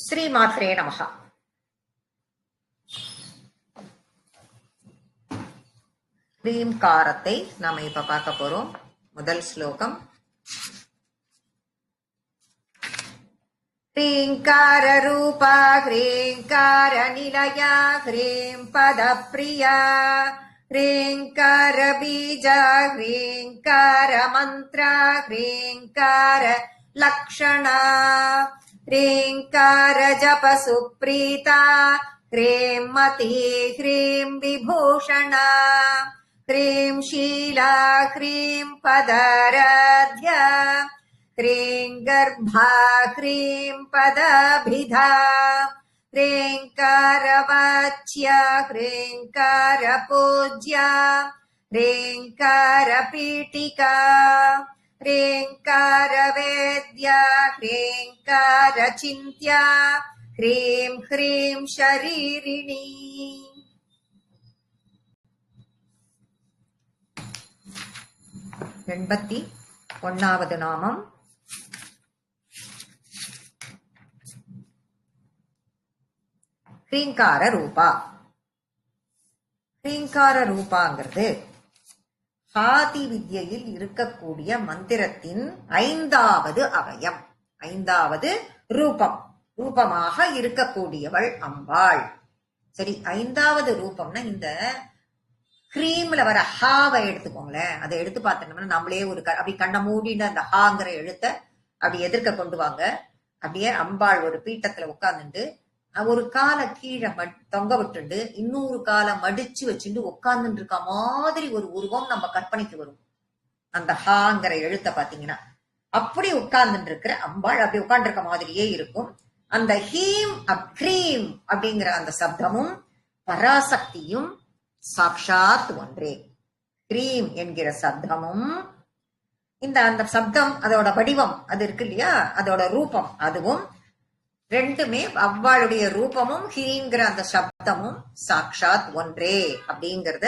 ஸ்ரீமாத்ரே நமஹ. ஹ்ரீம்காரத்தை நாம இப்ப பார்க்க போறோம். முதல் ஸ்லோகம். ஹ்ரீங்கார ரூபா ஹ்ரீங்கார நிலயா ஹ்ரீம் பத பிரியா ஹ்ரீங்கார பீஜா ஹ்ரீங்கார மந்த்ரா ஹ்ரீங்கார லக்ஷணா ஹ்ரீங்கார ஜப சுப்ரீதா ஹ்ரீம் மதி ஹ்ரீம் விபூஷணா ஹ்ரீம் ஷீலா ஹ்ரீம் பதராத்யா ஹ்ரீம் கர்ப்பா ஹ்ரீம் பதபிதா ஹ்ரீங்கார வாச்யா ஹ்ரீங்கார பூஜ்யா ஹ்ரீங்கார பீட்டிகா ஹ்ரீங்கார வேத்யா ஹ்ரீங்கார சிந்த்யா ஹ்ரீம் ஹ்ரீம் ஷரீரிணி. 81வது நாமம். ஹ்ரீங்கார ரூபா. ஹ்ரீங்கார ரூபாங்கிறது ஆதி வித்யில் இருக்கக்கூடிய மந்திரத்தின் 5வது அவயம், 5வது ரூபம். ரூபமாக இருக்கக்கூடியவள் அம்பாள். சரி, 5வது ரூபம்னா இந்த ஹ்ரீம்ல வர ஹாவை எடுத்துக்கோங்களேன். அதை எடுத்து பார்த்தோம்னா நம்மளே ஒரு அப்படி கண்ணை மூடின அந்த ஹாங்கிற எழுத்த அப்படி எதிர்க்க கொண்டு வாங்க. அப்படியே அம்பாள் ஒரு பீட்டத்துல உட்கார்ந்துட்டு ஒரு காலை கீழே தொங்க விட்டுண்டு இன்னொரு காலை மடிச்சு வச்சுட்டு உட்கார்ந்துட்டு இருக்க மாதிரி ஒரு உருவம் நம்ம கற்பனைக்கு வரும். அந்த ஹாங்கிற எழுத்த பாத்தீங்கன்னா அப்படி உட்கார்ந்துட்டு இருக்கிற அம்பாள் அப்படி உட்கார்ந்து இருக்க மாதிரியே இருக்கும். அந்த ஹீம் ஹ்ரீம் அப்படிங்கிற அந்த சப்தமும் பராசக்தியும் சாக்ஷாத் ஒன்றே. ஹ்ரீம் என்கிற சப்தமும் அந்த சப்தம் அதோட வடிவம் அது இருக்கு இல்லையா, அதோட ரூபம் அதுவும் ரெண்டுமே அவ்வாளுடைய ரூபமும் ஹ்ரீம்ங்கிற அந்த சப்தமும் சாக்ஷாத் ஒன்றே அப்படிங்கறத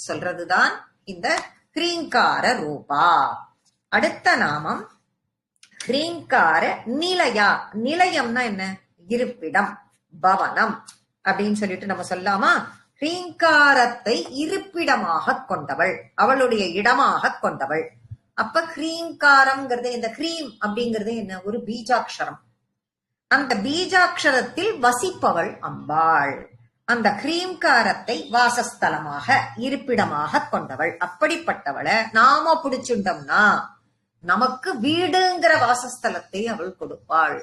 சொல்றதுதான் இந்த ஹ்ரீங்கார ரூபா. அடுத்த நாமம் ஹ்ரீங்கார நிலையா. நிலையம்னா என்ன? இருப்பிடம், பவனம் அப்படின்னு சொல்லிட்டு நம்ம சொல்லாமா? ஹ்ரீங்காரத்தை இருப்பிடமாக கொண்டவள், அவளுடைய இடமாக கொண்டவள். அப்ப ஹ்ரீங்காரம்ங்கிறது இந்த ஹ்ரீம் அப்படிங்கிறது என்ன? ஒரு பீஜாட்சரம். அந்த பீஜாட்சரத்தில் வசிப்பவள் அம்பாள். அந்த ஹ்ரீம்காரத்தை வாசஸ்தலமாக இருப்பிடமாக கொண்டவள். அப்படிப்பட்டவளை நாம பிடிச்சுட்டோம்னா நமக்கு வீடுங்கிற வாசஸ்தலத்தை அவள் கொடுப்பாள்.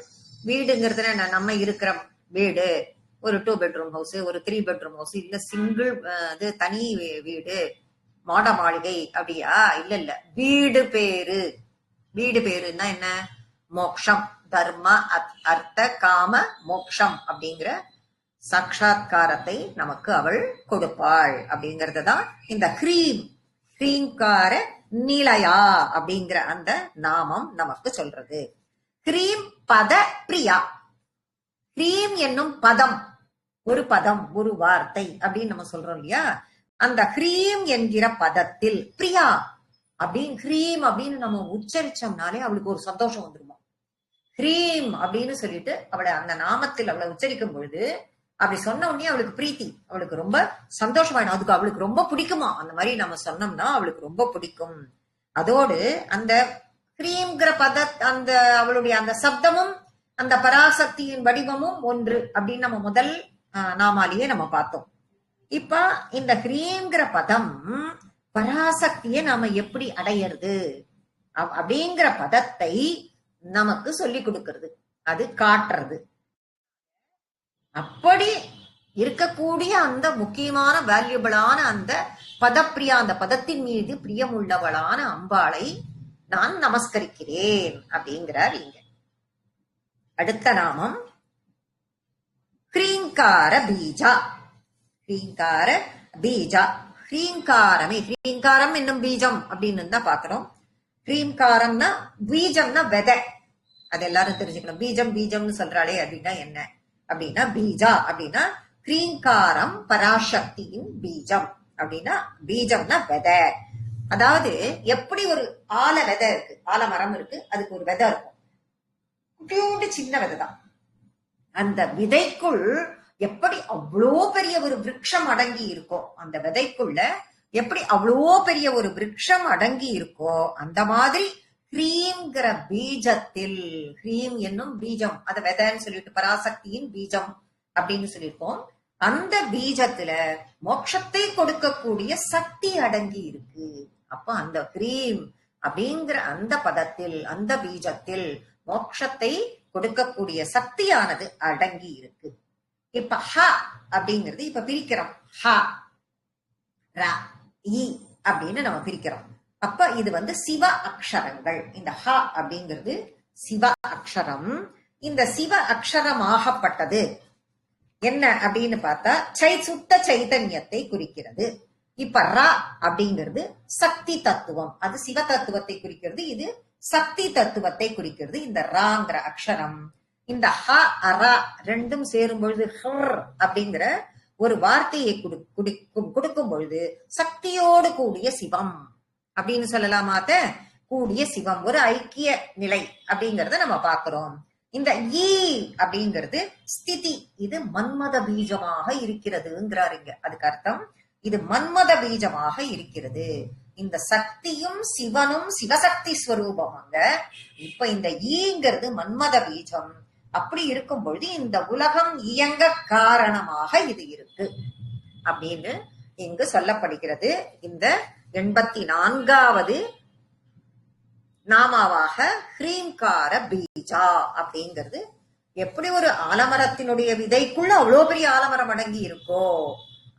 வீடுங்கிறது நம்ம இருக்கிற வீடு ஒரு 2 பெட்ரூம் ஹவுஸ், ஒரு 3 பெட்ரூம் ஹவுஸ், இல்ல சிங்கிள் தனி வீடு, மாட மாளிகை அப்படியா? இல்ல, வீடு பேரு. வீடு பேருன்னா என்ன? மோக்ஷம், தர்ம அர்த்த காம மோக்ஷம் அப்படிங்கிற சாட்சாத்காரத்தை நமக்கு அவள் கொடுப்பாள். அப்படிங்கறதுதான் இந்த ஹ்ரீங்கார நிலையா அப்படிங்கிற அந்த நாமம் நமக்கு சொல்றது. ஹ்ரீம் பத பிரியா. ஹ்ரீம் என்னும் பதம், ஒரு பதம், ஒரு வார்த்தை அப்படின்னு நம்ம சொல்றோம் இல்லையா? அந்த ஹ்ரீம் என்கிற பதத்தில் பிரியா அப்படின்னு ஹ்ரீம் அப்படின்னு நம்ம உச்சரிச்சோம்னாலே அவளுக்கு ஒரு சந்தோஷம் வந்துருமா. ஹ்ரீம் அப்படின்னு சொல்லிட்டு அவளை அந்த நாமத்தில் அவளை உச்சரிக்கும் பொழுது அப்படி சொன்ன உடனே அவளுக்கு பிரீத்தி, அவளுக்கு ரொம்ப சந்தோஷமாயிடும். அதுக்கு அவளுக்கு ரொம்ப பிடிக்குமா. அந்த மாதிரி நம்ம சொன்னோம்னா அவளுக்கு ரொம்ப பிடிக்கும். அதோடு அந்த ஹ்ரீம்ங்கிற அந்த அவளுடைய அந்த சப்தமும் அந்த பராசக்தியின் வடிவமும் ஒன்று அப்படின்னு நம்ம முதல் நாமாலேயே நம்ம பார்த்தோம். இப்ப இந்த ஹ்ரீம்ங்கிற பதம் பராசக்தியை நாம எப்படி அடையிறது அப்படிங்கிற பதத்தை நமக்கு சொல்லி கொடுக்கிறது, அது காட்டுறது. அப்படி இருக்கக்கூடிய அந்த முக்கியமான வேல்யூபிளான அந்த பதப்பிரியா, அந்த பதத்தின் மீது பிரியமுள்ளவளான அம்பாளை நான் நமஸ்கரிக்கிறேன் அப்படிங்கிறார் இங்க. அடுத்த நாமம் ஹ்ரீங்கார பீஜா. ஹ்ரீங்கார பீஜா. ஹ்ரீங்காரமே, ஹ்ரீங்காரம் என்னும் பீஜம் அப்படின்னு தான் பாக்குறோம். ஹ்ரீங்காரம்னா பீஜம்னா விதை, அது எல்லாரும் தெரிஞ்சுக்கணும். பீஜம் பீஜம்னு சொல்றாளே அப்படின்னா என்ன அப்படின்னா, பீஜா அப்படின்னா ஹ்ரீங்காரம் பராசக்தியின் பீஜம் அப்படின்னா, பீஜம்னா விதை. அதாவது எப்படி ஒரு ஆல விதை இருக்கு, ஆல மரம் இருக்கு, அதுக்கு ஒரு விதை இருக்கும், குட்டியோண்டு சின்ன விதை தான். அந்த விதைக்குள் எப்படி அவ்வளோ பெரிய ஒரு விருட்சம் அடங்கி இருக்கோ, அந்த விதைக்குள்ள எப்படி அவ்வளோ பெரிய ஒரு விருட்சம் அடங்கி இருக்கோ, அந்த மாதிரி ஹ்ரீம்ங்கிற பீஜத்தில், ஹ்ரீம் என்னும் பீஜம், அத விதைன்னு சொல்லிட்டு பராசக்தியின் பீஜம் அப்படின்னு சொல்லியிருக்கோம். அந்த பீஜத்துல மோட்சத்தை கொடுக்கக்கூடிய சக்தி அடங்கி இருக்கு. அப்ப அந்த ஹ்ரீம் அப்படிங்கிற அந்த பதத்தில், அந்த பீஜத்தில் மோட்சத்தை கொடுக்கக்கூடிய சக்தியானது அடங்கி இருக்கு. இப்ப ஹ அப்படிங்கிறது இப்ப பிரிக்கிறோம். ஹ ர இ அப்படின்னு நம்ம பிரிக்கிறோம். அப்ப இது சிவ அக்ஷரங்கள். இந்த ஹ அப்படிங்கிறது சிவ அக்ஷரம். இந்த சிவ அக்ஷரமாகப்பட்டது என்ன அப்படின்னு பார்த்தா சுத்த சைதன்யத்தை குறிக்கிறது. இப்ப ர அப்படிங்கிறது சக்தி தத்துவம், அது சிவ தத்துவத்தை குறிக்கிறது, இது சக்தி தத்துவத்தை குறிக்கிறது. இந்த ராங்கிற அக்ஷரம், இந்த ஹ அர ரெண்டும் சேரும் பொழுது ஹர் அப்படிங்கிற ஒரு வார்த்தையை கொடுக்கும் பொழுது சக்தியோடு கூடிய சிவம் அப்படின்னு சொல்லலாமாத்த, கூடிய சிவம், ஒரு ஐக்கிய நிலை அப்படிங்கறத நம்ம பாக்குறோம். இந்த ஈ அப்படிங்கிறது ஸ்திதி, இது மன்மத பீஜமாக இருக்கிறதுங்கிறார் இங்க. அதுக்கு அர்த்தம் இது மன்மத பீஜமாக இருக்கிறது. இந்த சக்தியும் சிவனும் சிவசக்தி ஸ்வரூபமாங்க. இப்ப இந்த ஈங்கிறது மன்மத பீஜம். அப்படி இருக்கும் பொழுது இந்த உலகம் இயங்க காரணமாக இது இருக்கு அப்படின்னு இங்கு சொல்லப்படுகிறது. இந்த 84வது நாமாவாக ஹ்ரீம்கார பீஜா அப்படிங்கிறது எப்படி ஒரு ஆலமரத்தினுடைய விதைக்குள்ள அவ்வளவு பெரிய ஆலமரம் அடங்கி இருக்கோ,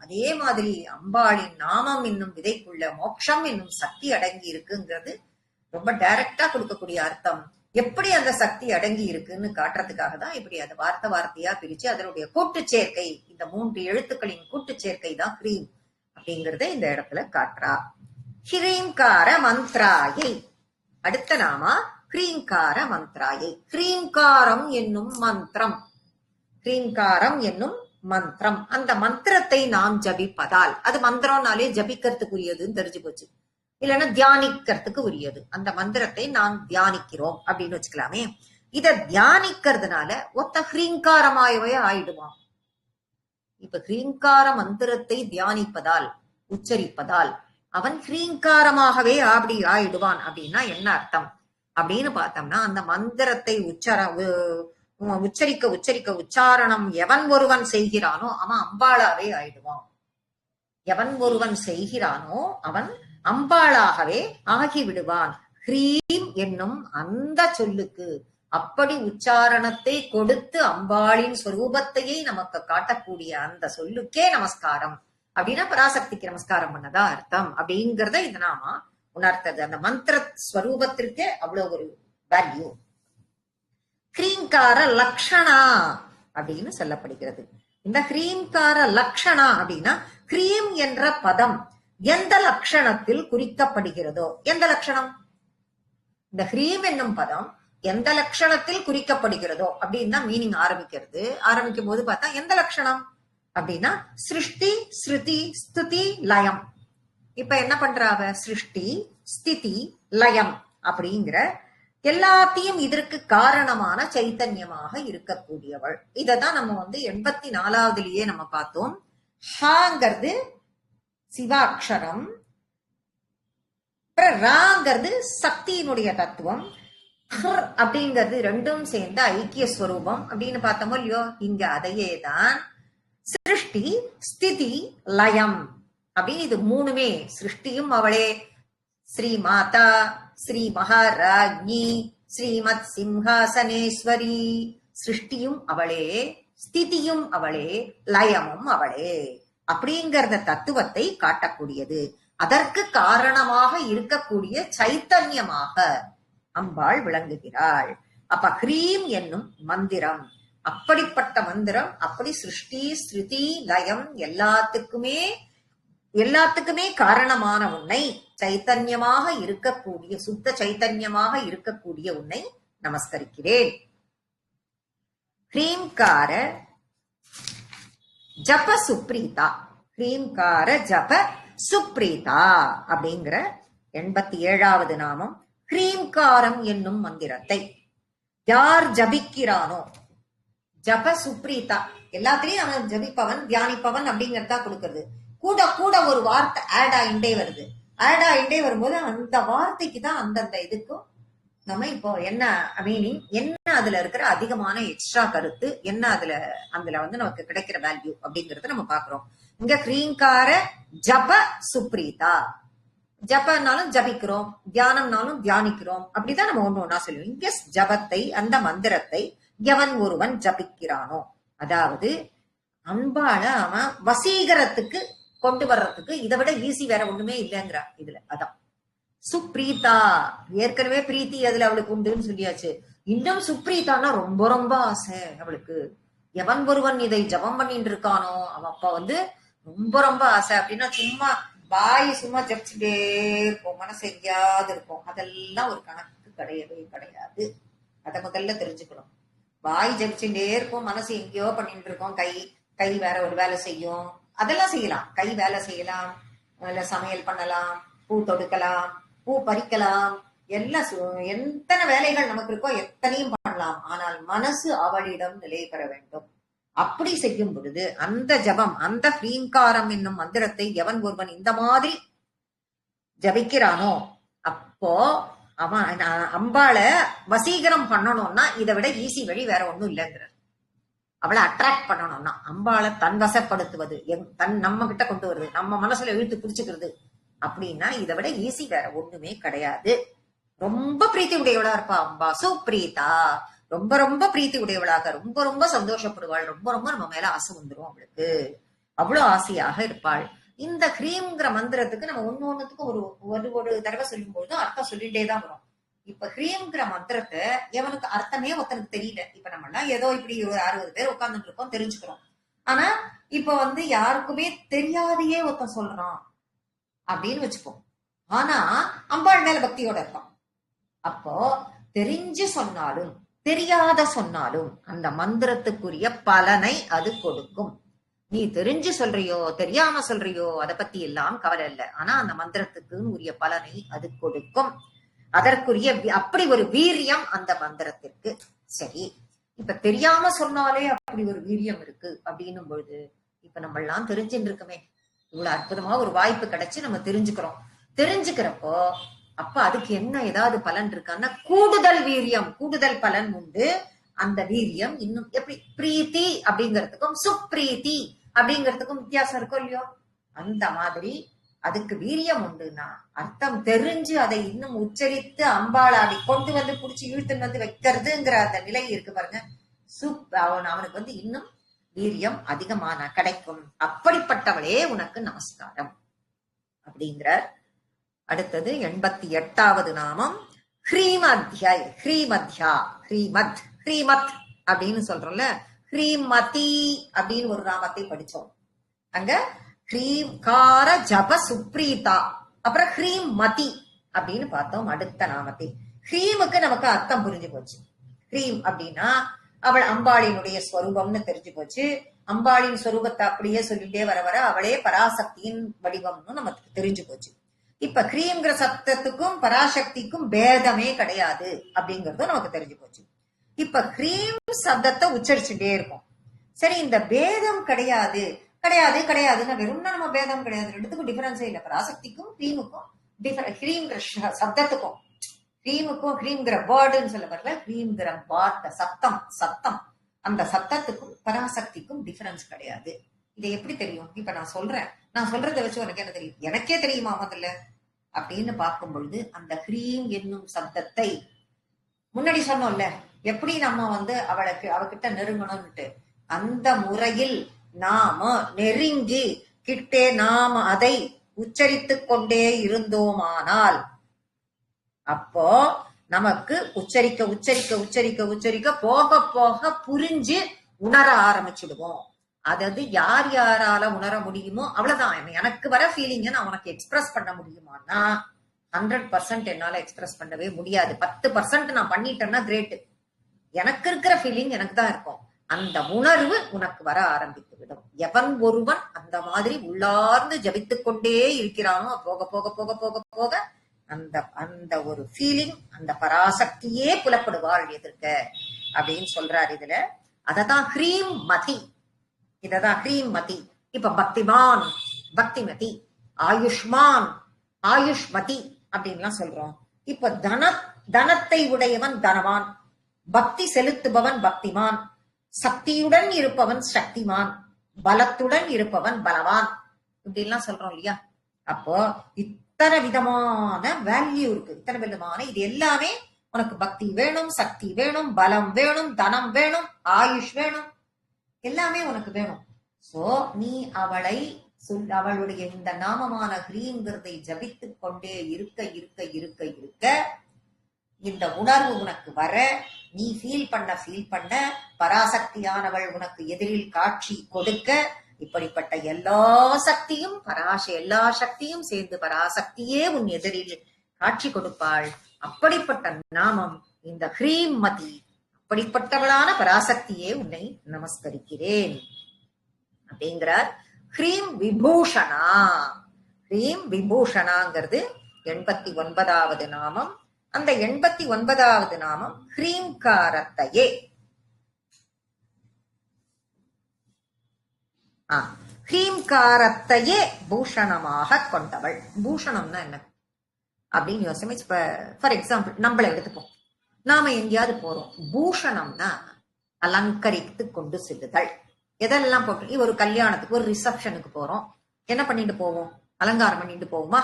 அதே மாதிரி அம்பாளின் நாமம் என்னும் விதைக்குள்ள மோட்சம் என்னும் சக்தி அடங்கி இருக்குங்கிறது ரொம்ப டைரக்டா கொடுக்கக்கூடிய அர்த்தம். எப்படி அந்த சக்தி அடங்கி இருக்குன்னு காட்டுறதுக்காக தான் இப்படி அந்த வார்த்தையா பிரிச்சு அதனுடைய கூட்டு சேர்க்கை, இந்த 3 எழுத்துக்களின் கூட்டு சேர்க்கை தான் ஹ்ரீம் அப்படிங்கறத இந்த இடத்துல காட்டுறா. ஹ்ரீம்கார மந்த்ராயை. அடுத்த நாமா ஹ்ரீம்கார மந்த்ராயை. ஹ்ரீம்காரம் என்னும் மந்திரம், ஹ்ரீம்காரம் என்னும் மந்திரம், அந்த மந்திரத்தை நாம் ஜபிப்பதால், அது மந்திரம்னாலே ஜபிக்கிறதுக்குரியதுன்னு தெரிஞ்சு போச்சு, இல்லைன்னா தியானிக்கிறதுக்கு உரியது. அந்த மந்திரத்தை நாம் தியானிக்கிறோம் அப்படின்னு வச்சுக்கலாமே. இத தியானிக்கிறதுனால ஒத்த ஹ்ரீங்காரமாயவே ஆயிடுவான். இப்ப ஹ்ரீங்கார மந்திரத்தை தியானிப்பதால், உச்சரிப்பதால் அவன் ஹ்ரீங்காரமாகவே அப்படி ஆயிடுவான். அப்படின்னா என்ன அர்த்தம் அப்படின்னு பார்த்தோம்னா, அந்த மந்திரத்தை உச்சரிக்க உச்சாரணம் எவன் ஒருவன் செய்கிறானோ அவன் அம்பாளாவே ஆயிடுவான். எவன் ஒருவன் செய்கிறானோ அவன் அம்பாளாகவே ஆகிவிடுவான். ஹ்ரீம் என்னும் அந்த சொல்லுக்கு அப்படி உச்சாரணத்தை கொடுத்து அம்பாளின் ஸ்வரூபத்தையே நமக்கு காட்டக்கூடிய அந்த சொல்லுக்கே நமஸ்காரம் அப்படின்னா பராசக்திக்கு நமஸ்காரம் பண்ணதா அர்த்தம் அப்படிங்கறத இது நாம உணர்த்தது. அந்த மந்திர ஸ்வரூபத்திற்கே அவ்வளவு ஒரு வேல்யூ. ஹ்ரீங்கார லக்ஷணா அப்படின்னு சொல்லப்படுகிறது. இந்த ஹ்ரீங்கார லக்ஷணா அப்படின்னா ஹ்ரீம் என்ற பதம் எந்த லட்சணத்தில் குறிக்கப்படுகிறதோ, எந்த லட்சணம், இந்த ஹ்ரீம் என்னும் பதம் எந்த லட்சணத்தில் குறிக்கப்படுகிறதோ அப்படின்னு தான் மீனிங் ஆரம்பிக்கிறது. ஆரம்பிக்கும் போது பார்த்தா எந்த லட்சணம் அப்படின்னா சிருஷ்டி ஸ்ருதி ஸ்துதி லயம். இப்ப என்ன பண்றாவ, சிருஷ்டி ஸ்திதி லயம் அப்படிங்கிற எல்லாத்தையும் இதற்கு காரணமான சைத்தன்யமாக இருக்கக்கூடியவள். இததான் நம்ம 84வதுலயே நம்ம பார்த்தோம். ஹாங்கிறது சிவாட்சரம், ராங்கிறது சக்தியினுடைய தத்துவம், அப்படிங்கிறது ரெண்டும் சேர்ந்த ஐக்கிய ஸ்வரூபம் அப்படின்னு பார்த்தோமோ இல்லையோ. இங்க அதையே தான் சிருஷ்டி ஸ்திதி லயம் அப்படின்னு இது மூணுமே. சிருஷ்டியும் அவளே, ஸ்ரீ மாதா, ஸ்ரீ மகாராஜ்ஞி, ஸ்ரீமத் சிம்ஹாசனேஸ்வரி. சிருஷ்டியும் அவளே, ஸ்திதியும் அவளே, லயமும் அவளே அப்படிங்கறத தத்துவத்தை காட்டக்கூடியது. அதற்கு காரணமாக இருக்கக்கூடிய சைத்தன்யமாக அம்பாள் விளங்குகிறாள். அப்ப ஹ்ரீம் என்னும் மந்திரம் அப்படிப்பட்ட மந்திரம், அப்படி சிருஷ்டி ஸ்ருதி லயம் எல்லாத்துக்குமே காரணமான உன்னை, சைத்தன்யமாக இருக்கக்கூடிய சுத்த சைத்தன்யமாக இருக்கக்கூடிய உன்னை நமஸ்கரிக்கிறேன். ஹ்ரீம்கார ஜப சுப்ரீதா. ஹ்ரீம்கார ஜப சுப்ரீதா அப்படிங்கிற 87வது நாமம். ஹ்ரீம்காரம் என்னும் மந்திரத்தை யார் ஜபிக்கிறானோ, ஜப சுப்ரீதா, எல்லாத்திலையும் அவன் ஜபிப்பவன் தியானிப்பவன் அப்படிங்கறதா கொடுக்கறது. கூட கூட ஒரு வார்த்தை ஆட் ஆயிண்டே வருது. ஆட் ஆயிண்டே வரும்போது அந்த வார்த்தைக்கு தான் அந்தந்த இதுக்கும் நம்ம இப்போ என்ன மீனிங், என்ன அதுல இருக்கிற அதிகமான எக்ஸ்ட்ரா கருத்து, என்ன அதுல வந்து நமக்கு கிடைக்கிற வேல்யூ அப்படிங்கறத நம்ம பாக்குறோம். இங்க கிரீங்கார ஜப சுப்ரீதா, ஜபனாலும் ஜபிக்கிறோம், தியானம்னாலும் தியானிக்கிறோம், அப்படிதான் நம்ம ஒண்ணு ஒன்னா சொல்லுவோம். இங்க ஜபத்தை, அந்த மந்திரத்தை எவன் ஒருவன் ஜபிக்கிறானோ, அதாவது அன்பால அவன் வசீகரத்துக்கு கொண்டு வர்றதுக்கு இதை விட ஈஸி வேற ஒண்ணுமே இல்லைங்கிறா இதுல. அதான் சுப்ரீதா. ஏற்கனவே பிரீத்தி அதுல அவளுக்கு உண்டுன்னு சொல்லியாச்சு. இன்னும் சுப்ரீதானா ரொம்ப ரொம்ப ஆசை அவளுக்கு. எவன் ஒருவன் இதை ஜபம் பண்ணிட்டு இருக்கானோ அவன் அப்ப வந்து ரொம்ப ரொம்ப ஆசை. அப்படின்னா சும்மா வாய் சும்மா ஜபிச்சுட்டே இருக்கும், மனசு எங்கேயாவது இருக்கும், அதெல்லாம் ஒரு கணக்கு கிடையவே கிடையாது. அதை முதல்ல தெரிஞ்சுக்கணும். வாய் ஜபிச்சுட்டே இருக்கும், மனசு எங்கேயோ பண்ணிட்டு இருக்கோம், கை வேற ஒரு வேலை செய்யும், அதெல்லாம் செய்யலாம். கை வேலை செய்யலாம், இல்ல சமையல் பண்ணலாம், பூ தொடுக்கலாம், பூ பறிக்கலாம், எல்லாம் எத்தனை வேலைகள் நமக்கு இருக்கோ எத்தனையும் பண்ணலாம். ஆனால் மனசு அவளிடம் நிலை பெற வேண்டும். அப்படி செய்யும் பொழுது அந்த ஜபம், அந்த ஹ்ரீங்காரம் என்னும் மந்திரத்தை எவன் ஒருவன் இந்த மாதிரி ஜபிக்கிறானோ அப்போ அவன் அம்பாள வசீகரம் பண்ணணும்னா இதை விட ஈஸி வழி வேற ஒண்ணும் இல்லைங்கிறார். அவளை அட்ராக்ட் பண்ணணும்னா, அம்பாளை தன் வசப்படுத்துவது, நம்ம கிட்ட கொண்டு வருது, நம்ம மனசுல இழுத்து பிடிச்சுக்கிறது அப்படின்னா இதை விட ஈஸி வேற ஒண்ணுமே கிடையாது. ரொம்ப பிரீத்தி உடையவளா இருப்பா அம்பா, சுப்ரீதா. ரொம்ப ரொம்ப பிரீத்தி உடையவளாக, ரொம்ப ரொம்ப சந்தோஷப்படுவாள், ரொம்ப ரொம்ப நம்ம மேல ஆசை வந்துடும் அவளுக்கு, அவ்வளவு ஆசையாக இருப்பாள். இந்த ஹ்ரீம்ங்கிற மந்திரத்துக்கு நம்ம ஒண்ணு ஒரு தடவை சொல்லும் பொழுது அர்த்தம் சொல்லிட்டே தான் வரும். இப்ப ஹ்ரீம்ங்கிற மந்திரத்தை எவனுக்கு அர்த்தமே ஒருத்தனுக்கு தெரியல. இப்ப நம்ம எல்லாம் ஏதோ இப்படி ஒரு 60 பேர் உட்கார்ந்துட்டு இருக்கோம், தெரிஞ்சுக்கிறோம். ஆனா இப்ப வந்து யாருக்குமே தெரியாதையே ஒருத்தன் சொல்றான் அப்படின்னு வச்சுப்போம். ஆனா அம்பாள் மேல பக்தியோட இருப்பான். அப்போ தெரிஞ்சு சொன்னாலும் தெரியாத சொன்னாலும் அந்த மந்திரத்துக்குரிய பலனை அது கொடுக்கும். நீ தெரிஞ்சு சொல்றியோ தெரியாம சொல்றியோ அதை பத்தி எல்லாம் கவலை இல்லை. ஆனா அந்த மந்திரத்துக்கு உரிய பலனை அது கொடுக்கும். அதற்குரிய அப்படி ஒரு வீரியம் அந்த மந்திரத்திற்கு. சரி, இப்ப தெரியாம சொன்னாலே அப்படி ஒரு வீரியம் இருக்கு அப்படின்னும் பொழுது இப்ப நம்ம எல்லாம் தெரிஞ்சுட்டு இருக்கமே, இவ்வளவு அற்புதமா ஒரு வாய்ப்பு கிடைச்சு நம்ம தெரிஞ்சுக்கிறோம். தெரிஞ்சுக்கிறப்போ அப்ப அதுக்கு என்ன ஏதாவது பலன் இருக்கான்னா கூடுதல் வீரியம், கூடுதல் பலன் உண்டு. அந்த வீரியம் இன்னும் எப்படி பிரீத்தி அப்படிங்கிறதுக்கும் சுப்ரீத்தி அப்படிங்கிறதுக்கும் வித்தியாசம் இருக்கும் இல்லையோ, அந்த மாதிரி அதுக்கு வீரியம் உண்டுன்னா அர்த்தம் தெரிஞ்சு அதை இன்னும் உச்சரித்து அம்பாளாடி கொண்டு வந்து புடிச்சு இழுத்துன்னு வந்து வைக்கிறதுங்கிற அந்த நிலை இருக்கு பாருங்க. அவனுக்கு வந்து இன்னும் வீரியம் அதிகமான கிடைக்கும். அப்படிப்பட்டவளே உனக்கு நமஸ்காரம் அப்படிங்கிறார். அடுத்தது 88வது நாமம் ஹ்ரீமத்யா. ஹ்ரீமத்யா, ஹ்ரீமத், ஹ்ரீமத் அப்படின்னு சொல்றோம்ல, ஹ்ரீமதி அப்படின்னு ஒரு நாமத்தை படிச்சோம். அங்க ஹ்ரீம்கார ஜப சுப்ரீதா, அப்புறம் ஹ்ரீமதி அப்படின்னு பார்த்தோம் அடுத்த நாமத்தை. ஹ்ரீமுக்கு நமக்கு அர்த்தம் புரிஞ்சு போச்சு. ஹ்ரீம் அப்படின்னா அவள் அம்பாளினுடைய ஸ்வரூபம்னு தெரிஞ்சு போச்சு. அம்பாளின் ஸ்வரூபத்தை அப்படியே சொல்லிட்டே வர வர அவளே பராசக்தியின் வடிவம்னு நமக்கு தெரிஞ்சு போச்சு. இப்ப ஹ்ரீம்ங்கிற சப்தத்துக்கும் பராசக்திக்கும் பேதமே கிடையாது அப்படிங்கறதும் நமக்கு தெரிஞ்சு போச்சு. இப்ப ஹ்ரீம் சப்தத்தை உச்சரிச்சுட்டே இருக்கும். சரி, இந்த பேதம் கிடையாது கிடையாது கிடையாதுன்னா வெறும்னா நம்ம பேதம் கிடையாது, ரெண்டுத்துக்கும் டிஃபரன்ஸே இல்லை. பராசக்திக்கும் ஹ்ரீமுக்கும் ஹ்ரீம்ங்கிற சப்தத்துக்கும், ஹ்ரீமுக்கும் ஹ்ரீம்ங்கிற வேர்டுன்னு சொல்ல வரல, ஹ்ரீம்ங்கிற வார்த்தை சத்தம், சத்தம், அந்த சத்தத்துக்கும் பராசக்திக்கும் டிஃபரன்ஸ் கிடையாது. இதை எப்படி தெரியும்? இப்ப நான் சொல்றதை வச்சு உனக்கு என்ன தெரியும்? எனக்கே தெரியுமா முதல்ல அப்படின்னு பார்க்கும் பொழுது அந்த ஹ்ரீம் என்னும் சப்தத்தை முன்னாடி சொன்னோம்ல, எப்படி நம்ம வந்து அவகிட்ட நெருங்கணும்னுட்டு, அந்த முறையில் நாம நெருங்கி கிட்டே நாம் அதை உச்சரித்துக் கொண்டே இருந்தோமானால் அப்போ நமக்கு உச்சரிக்க உச்சரிக்க உச்சரிக்க உச்சரிக்க போக போக புரிஞ்சு உணர ஆரம்பிச்சுடுவோம். அதாவது யார் யாரால உணர முடியுமோ அவ்வளவுதான். எனக்கு வர ஃபீலிங்க நான் உனக்கு எக்ஸ்பிரஸ் பண்ண முடியுமான்னா 100% என்னால எக்ஸ்பிரஸ் பண்ணவே முடியாது. 10% நான் பண்ணிட்டேன்னா கிரேட். எனக்கு இருக்கிற ஃபீலிங் எனக்கு தான் இருக்கும். அந்த உணர்வு உனக்கு வர ஆரம்பித்து விடும். எவன் ஒருவன் அந்த மாதிரி உள்ளார்ந்து ஜபித்துக் கொண்டே இருக்கிறானோ போக போக போக போக போக அந்த அந்த ஒரு ஃபீலிங், அந்த பராசக்தியே புலப்படுவாள் எதிர்க்க அப்படின்னு சொல்றாரு இதுல. அததான் ஹ்ரீம் மதி. இததான் ஹ்ரீம் மதி. இப்ப பக்திமான், பக்திமதி, ஆயுஷ்மான், ஆயுஷ்மதி அப்படின்லாம் சொல்றோம். இப்ப தனத்தை உடையவன் தனவான், பக்தி செலுத்துபவன் பக்திமான், சக்தியுடன் இருப்பவன் சக்திமான், பலத்துடன் இருப்பவன் பலவான், இப்படிலாம் சொல்றோம் இல்லையா? அப்போ இத்தனை விதமான வேல்யூ இருக்கு, இத்தனை விதமான, இது எல்லாமே உனக்கு பக்தி வேணும், சக்தி வேணும், பலம் வேணும், தனம் வேணும், ஆயுஷ் வேணும், எல்லாமே உனக்கு வேணும். சோ நீ அவளை அவளுடைய இந்த நாமமான ஹ்ரீங்கிறதை ஜபித்துக் கொண்டே இருக்க இருக்க இருக்க இருக்க இந்த உணர்வு உனக்கு வர, நீ ஃபீல் பண்ண பராசக்தியானவள் உனக்கு எதிரில் காட்சி கொடுக்க, இப்படிப்பட்ட எல்லா சக்தியும் எல்லா சக்தியும் சேர்ந்து பராசக்தியே உன் எதிரில் காட்சி கொடுப்பாள். அப்படிப்பட்ட நாமம் இந்த ஹ்ரீம் மதி. அப்படிப்பட்டவளான பராசக்தியே உன்னை நமஸ்கரிக்கிறேன் அப்படிங்கிறார். ஹ்ரீம் விபூஷணா. ஹ்ரீம் விபூஷணாங்கிறது 89வது நாமம். அந்த 89வது நாமம் ஹ்ரீம்காரத்தையே. ஹ்ரீம்காரத்தையே பூஷணமாக கொண்டவள். பூஷணம்னா என்ன அப்படின்னு யோசனை. இப்ப ஃபார் எக்ஸாம்பிள் நம்மள எடுத்துப்போம். நாம எங்கேயாவது போறோம், பூஷணம்னா அலங்கரித்து கொண்டு செல்லுதல். எதெல்லாம் போட்டு, ஒரு கல்யாணத்துக்கு ஒரு ரிசப்ஷனுக்கு போறோம், என்ன பண்ணிட்டு போவோம்? அலங்காரம் பண்ணிட்டு போவோமா?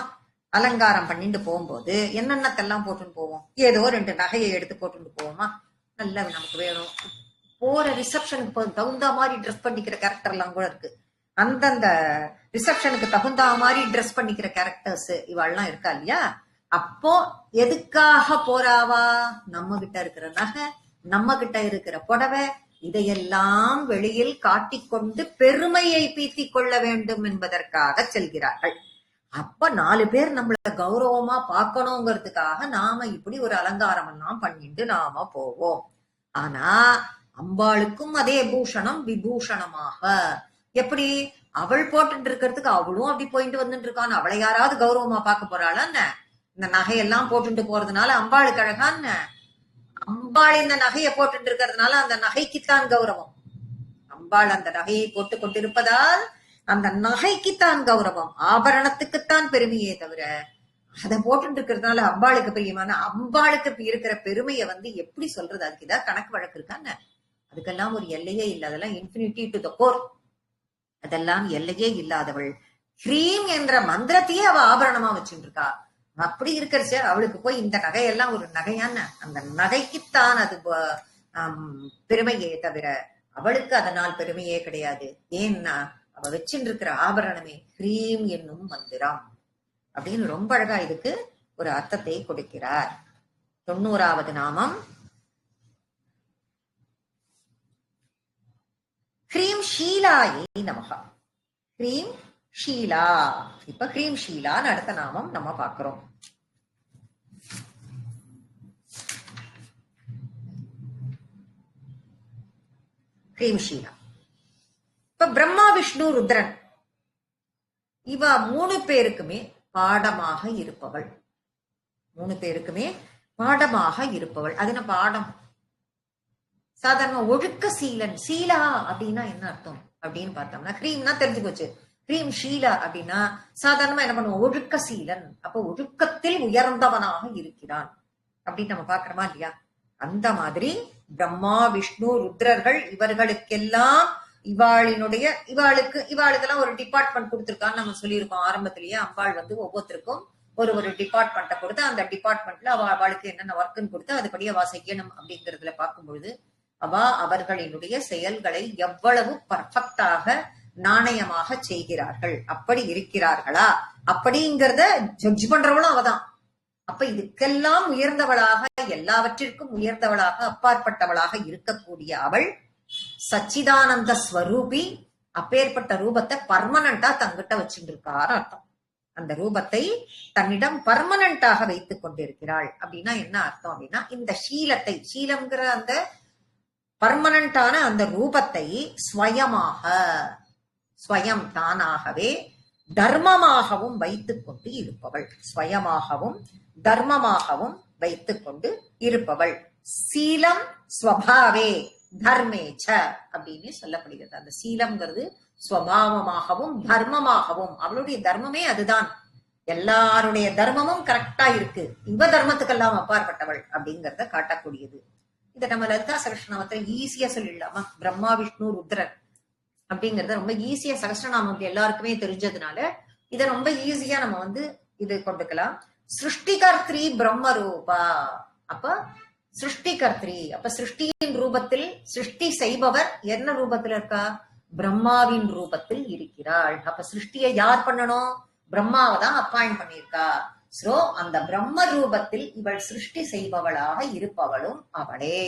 அலங்காரம் பண்ணிட்டு போகும்போது என்னென்னத்தெல்லாம் போட்டுன்னு போவோம்? ஏதோ 2 நகையை எடுத்து போட்டுட்டு போவோமா? நல்ல நமக்கு வேணும். போற ரிசப்ஷனுக்கு தகுந்த மாதிரி ட்ரெஸ் பண்ணிக்கிற கேரக்டர் எல்லாம் கூட இருக்கு. அந்தந்த ரிசப்ஷனுக்கு தகுந்த மாதிரி ட்ரெஸ் பண்ணிக்கிற கேரக்டர்ஸ் இவாள்லாம் இருக்கா இல்லையா? அப்போ எதுக்காக போறாவா? நம்ம கிட்ட இருக்கிற நகை, நம்ம கிட்ட இருக்கிற புடவை, இதையெல்லாம் வெளியில் காட்டிக்கொண்டு பெருமையை பீத்திக் கொள்ள வேண்டும் என்பதற்காக செல்கிறார்கள். அப்ப 4 பேர் நம்மள கௌரவமா பார்க்கணுங்கிறதுக்காக நாம இப்படி ஒரு அலங்காரம் எல்லாம் பண்ணிட்டு நாம போவோம். ஆனா அம்பாளுக்கும் அதே பூஷணம் விபூஷணமாக. எப்படி? அவள் போட்டு இருக்கிறதுக்கு அவளும் அப்படி போயிட்டு வந்துட்டு இருக்கான்னு அவளை யாராவது கௌரவமா பார்க்க போறாளா? இந்த நகையெல்லாம் போட்டுட்டு போறதுனால அம்பாளுக்கு அழகான்னு? அம்பாள் இந்த நகையை போட்டு இருக்கிறதுனால அந்த நகைக்குத்தான் கௌரவம். அம்பாள் அந்த நகையை போட்டு கொண்டிருப்பதால் அந்த நகைக்குத்தான் கௌரவம், ஆபரணத்துக்குத்தான் பெருமையே தவிர அதை போட்டு இருக்கிறதுனால அம்பாளுக்கு பெரியமான அம்பாளுக்கு இருக்கிற பெருமையை எப்படி சொல்றது? அதுக்கு ஏதாவது கணக்கு வழக்கு இருக்கான்னு? அதுக்கெல்லாம் ஒரு எல்லையே இல்லை. அதெல்லாம் இன்ஃபினிட்டி டு த கோர். அதெல்லாம் எல்லையே இல்லாதவள். ஹ்ரீம் என்ற மந்திரத்தையே அவ ஆபரணமா வச்சுட்டு இருக்கா. அப்படி இருக்கிறச்ச அவளுக்கு போய் இந்த நகையெல்லாம் ஒரு நகையான? அந்த நகைக்குத்தான் அது பெருமையே தவிர அவளுக்கு அதனால் பெருமையே கிடையாது. ஏன்னா அவ வச்சுட்டு இருக்கிற ஆபரணமே ஹ்ரீம் என்னும் மந்திரம் அப்படின்னு ரொம்ப அழகா இதுக்கு ஒரு அர்த்தத்தை கொடுக்கிறார். 90வது நாமம் ஹ்ரீம் ஷீலாயை நமஹ. ஹ்ரீம் ஷீலா. இப்ப ஹ்ரீம் ஷீலான்னு அடுத்த நாமம் நம்ம பார்க்கிறோம். ஹ்ரீம் ஷீலா. இப்ப பிரம்மா, விஷ்ணு, ருத்ரன் இவ 3 பேருக்குமே பாடமாக இருப்பவள். 3 பேருக்குமே பாடமாக இருப்பவள். அது என்ன பாடம்? சாதாரண ஒழுக்க சீலன். சீலா அப்படின்னா என்ன அர்த்தம் அப்படின்னு பார்த்தோம்னா, ஹ்ரீம்னா தெரிஞ்சு போச்சு. ஹ்ரீம் ஷீலா அப்படின்னா சாதாரணமா என்ன பண்ணுவோம்? ஒழுக்க சீலன். அப்ப ஒழுக்கத்தில் உயர்ந்தவனாக இருக்கிறான் அப்படின்னு நம்ம பாக்குறோமா இல்லையா? அந்த மாதிரி பிரம்மா, விஷ்ணு, ருத்ரர்கள் இவர்களுக்கெல்லாம் இவாளுக்கெல்லாம் ஒரு டிபார்ட்மெண்ட் கொடுத்திருக்கான்னு நம்ம சொல்லியிருக்கோம் ஆரம்பத்திலேயே. அம்பாள் ஒவ்வொருத்தருக்கும் ஒரு டிபார்ட்மெண்ட்டை கொடுத்து அந்த டிபார்ட்மெண்ட்ல அவளுக்கு என்னென்ன ஒர்க்குன்னு கொடுத்து அதுபடி அவ செய்யணும் அப்படிங்கறதுல பார்க்கும்பொழுது அவர்களினுடைய செயல்களை எவ்வளவு பர்ஃபெக்டாக நாணயமாக செய்கிறார்கள், அப்படி இருக்கிறார்களா அப்படிங்கிறத ஜட்ஜ் பண்றவளும் அவதான். அப்ப இதுக்கெல்லாம் உயர்ந்தவளாக, எல்லாவற்றிற்கும் உயர்ந்தவளாக, அப்பாற்பட்டவளாக இருக்கக்கூடிய அவள் சச்சிதானந்த ஸ்வரூபி. அப்பேற்பட்ட ரூபத்தை பர்மனண்டா தங்கிட்ட வச்சுட்டு இருக்காரு அர்த்தம். அந்த ரூபத்தை தன்னிடம் பர்மனண்டாக வைத்துக் கொண்டிருக்கிறாள் அப்படின்னா என்ன அர்த்தம் அப்படின்னா, இந்த ஷீலத்தை, ஷீலம்ங்கிற அந்த பர்மனண்டான அந்த ரூபத்தை ஸ்வயம் தானாகவே தர்மமாகவும் வைத்துக் கொண்டு இருப்பவள். ஸ்வயமாகவும் தர்மமாகவும் வைத்துக் கொண்டு இருப்பவள். சீலம் ஸ்வபாவே தர்மேச்ச அப்படின்னு சொல்லப்படுகிறது. அந்த சீலம்ங்கிறது ஸ்வபாவமாகவும் தர்மமாகவும், அவளுடைய தர்மமே அதுதான். எல்லாருடைய தர்மமும் கரெக்டா இருக்கு, இவ தர்மத்துக்கெல்லாம் அப்பாற்பட்டவள் அப்படிங்கறத காட்டக்கூடியது. இத நம்ம லலிதா சகஸ்ரநாமத்துல ஈஸியா சொல்லிடலாமா? பிரம்மா விஷ்ணு ருத்ரன் அப்படிங்கறத ரொம்ப ஈஸியா, சகஸ்ரநாமம் எல்லாருக்குமே தெரிஞ்சதுனால இத ரொம்ப ஈஸியா நம்ம இது கொண்டுக்கலாம். சிருஷ்டிகர்த்ரி பிரம்ம ரூபா. அப்ப சிருஷ்டிகர்த்ரி, அப்ப சிருஷ்டியின் ரூபத்தில் சிருஷ்டி செய்பவர் என்ன ரூபத்தில் இருக்கா? பிரம்மாவின் ரூபத்தில் இருக்கிறாள். அப்ப சிருஷ்டியை யார் பண்ணணும்? பிரம்மாவை தான் அப்பாயிண்ட் பண்ணியிருக்கா. சோ அந்த பிரம்ம ரூபத்தில் இவள் சிருஷ்டி செய்பவளாக இருப்பவளும் அவளே.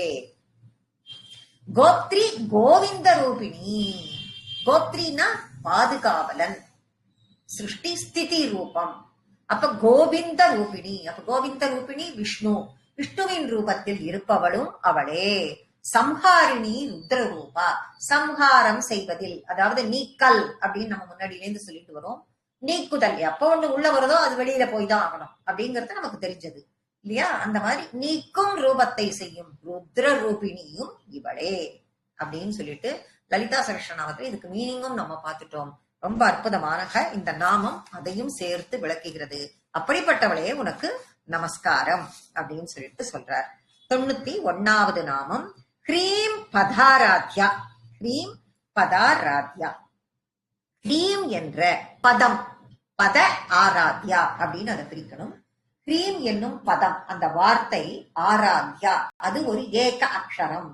கோத்ரி கோவிந்த ரூபிணி. கோத்ரினா பாதுகாவலன், சிருஷ்டி ஸ்திதி ரூபம். அப்ப கோவிந்த ரூபிணி, அப்ப கோவிந்த ரூபிணி விஷ்ணு, விஷ்ணுவின் ரூபத்தில் இருப்பவளும் அவளே. சம்ஹாரிணி ருத்ர ரூபா, சம்ஹாரம் செய்வதில், அதாவது நீக்கல் அப்படின்னு நம்ம முன்னாடியிலேருந்து சொல்லிட்டு வரோம். நீக்குதல், எப்ப ஒண்ணு உள்ள வருதோ அது வெளியில போய் தான் ஆகணும் அப்படிங்கறது நமக்கு தெரிஞ்சது இல்லையா? அந்த மாதிரி நீக்கும் ரூபத்தை செய்யும் ருத்ர ரூபிணியும் இவளே அப்படின்னு சொல்லிட்டு லலிதா சகஸ்ரநாமத்துல இதுக்கு மீனிங்கும் நம்ம பார்த்துட்டோம். ரொம்ப அற்புதமான இந்த நாமம் அதையும் சேர்த்து விளக்குகிறது. அப்படிப்பட்டவளே உனக்கு நமஸ்காரம் அப்படின்னு சொல்லிட்டு சொல்றார். 91வது நாமம் ஹ்ரீம் பதாராத்யா. ஹ்ரீம் பதாராத்யா. ஹ்ரீம் என்ற பதம், பத ஆராத்யா அப்படின்னு அதை பிரிக்கணும். ஹ்ரீம் என்னும் பதம், அந்த வார்த்தை ஆராத்யா, அது ஒரு ஏக அக்ஷரம்.